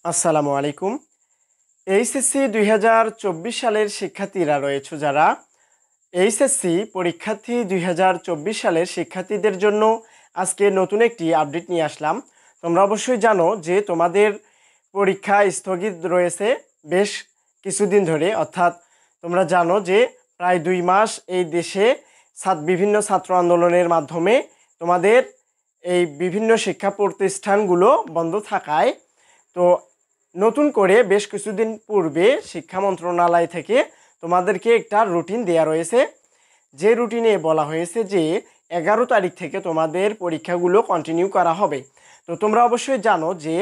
আসসালামু আলাইকুম। এইচএসসি 2024 সালের শিক্ষার্থীরা রয়েছে যারা এইচএসসি পরীক্ষার্থী 2024 সালের শিক্ষার্থীদের জন্য আজকে নতুন একটি আপডেট নিয়ে আসলাম। তোমরা অবশ্যই জানো যে তোমাদের পরীক্ষা স্থগিত রয়েছে বেশ কিছুদিন ধরে, অর্থাৎ তোমরা জানো যে প্রায় 2 মাস এই দেশে বিভিন্ন ছাত্র আন্দোলনের মাধ্যমে তোমাদের এই বিভিন্ন শিক্ষা প্রতিষ্ঠানগুলো বন্ধ থাকায় তো নতুন করে বেশ কিছুদিন পূর্বে শিক্ষা মন্ত্রণালয় থেকে তোমাদেরকে একটা রুটিন দেয়া রয়েছে, যে রুটিনে বলা হয়েছে যে 11 তারিখ থেকে তোমাদের পরীক্ষাগুলো কন্টিনিউ করা হবে। তো তোমরা অবশ্যই জানো যে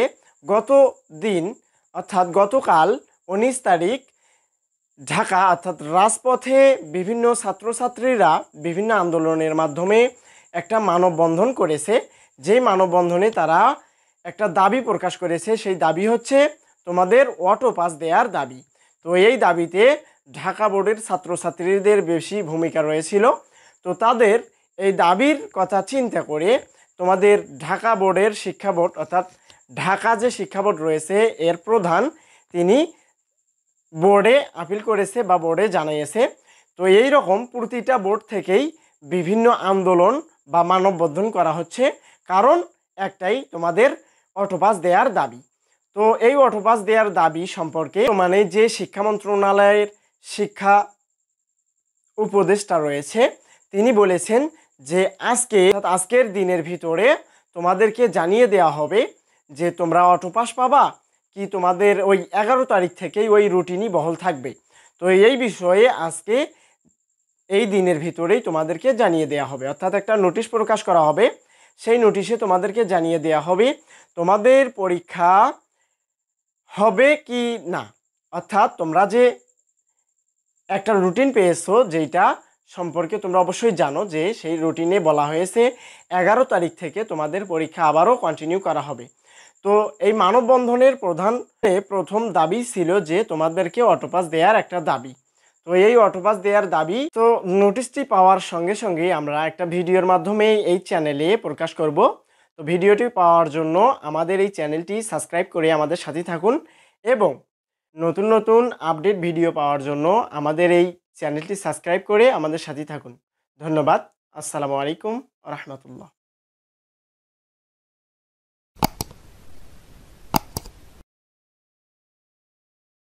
গত দিন অর্থাৎ গতকাল 19 তারিখ ঢাকা অর্থাৎ রাজপথে বিভিন্ন ছাত্রছাত্রীরা বিভিন্ন আন্দোলনের মাধ্যমে একটা মানববন্ধন করেছে। যেই মানববন্ধনে তারা একটা দাবি প্রকাশ করেছে, সেই দাবি হচ্ছে তোমাদের অটো পাস দেওয়ার দাবি। তো এই দাবিতে ঢাকা বোর্ডের ছাত্রছাত্রীদের বেশি ভূমিকা রয়েছিল। তো তাদের এই দাবির কথা চিন্তা করে তোমাদের ঢাকা বোর্ডের শিক্ষা বোর্ড অর্থাৎ ঢাকা যে শিক্ষা বোর্ড রয়েছে এর প্রধান তিনি বোর্ডে আপিল করেছে বা বোর্ডে জানিয়েছে। তো এই রকম প্রতিটা বোর্ড থেকেই বিভিন্ন আন্দোলন বা মানববন্ধন করা হচ্ছে, কারণ একটাই, তোমাদের অটো পাস দেওয়ার দাবি। তো এই অটো পাস দেওয়ার দাবি সম্পর্কে মানে যে শিক্ষা মন্ত্রণালয়ের শিক্ষা উপদেষ্টা রয়েছে তিনি বলেছেন যে আজকের দিনের ভিতরে তোমাদেরকে জানিয়ে দেওয়া হবে যে তোমরা অটো পাস পাবা কি তোমাদের ওই 11 তারিখ থেকেই ওই রুটিনই বহাল থাকবে। তো এই বিষয়ে আজকে এই দিনের ভিতরেই তোমাদেরকে জানিয়ে দেওয়া হবে, অর্থাৎ একটা নোটিশ প্রকাশ করা হবে। সেই নোটিশে তোমাদেরকে জানিয়ে দেওয়া হবে তোমাদের পরীক্ষা হবে কি না, অর্থাৎ তোমরা যে একটা রুটিন পেয়েছো যেটা সম্পর্কে তোমরা অবশ্যই জানো যে সেই রুটিনে বলা হয়েছে 11 তারিখ থেকে তোমাদের পরীক্ষা আবারও কন্টিনিউ করা হবে। তো এই মানববন্ধনের প্রথম দাবি ছিল যে তোমাদেরকে অটো পাস দেওয়ার একটা দাবি। তো এই অটো পাস দেওয়ার দাবি তো নোটিশটি পাওয়ার সঙ্গে সঙ্গে আমরা একটা ভিডিওর মাধ্যমে এই চ্যানেলে প্রকাশ করব। তো ভিডিওটি পাওয়ার জন্য আমাদের এই চ্যানেলটি সাবস্ক্রাইব করে আমাদের সাথে থাকুন এবং নতুন নতুন আপডেট ভিডিও পাওয়ার জন্য আমাদের এই চ্যানেলটি সাবস্ক্রাইব করে আমাদের সাথে থাকুন। ধন্যবাদ। আসসালামু আলাইকুম ওয়া রাহমাতুল্লাহ।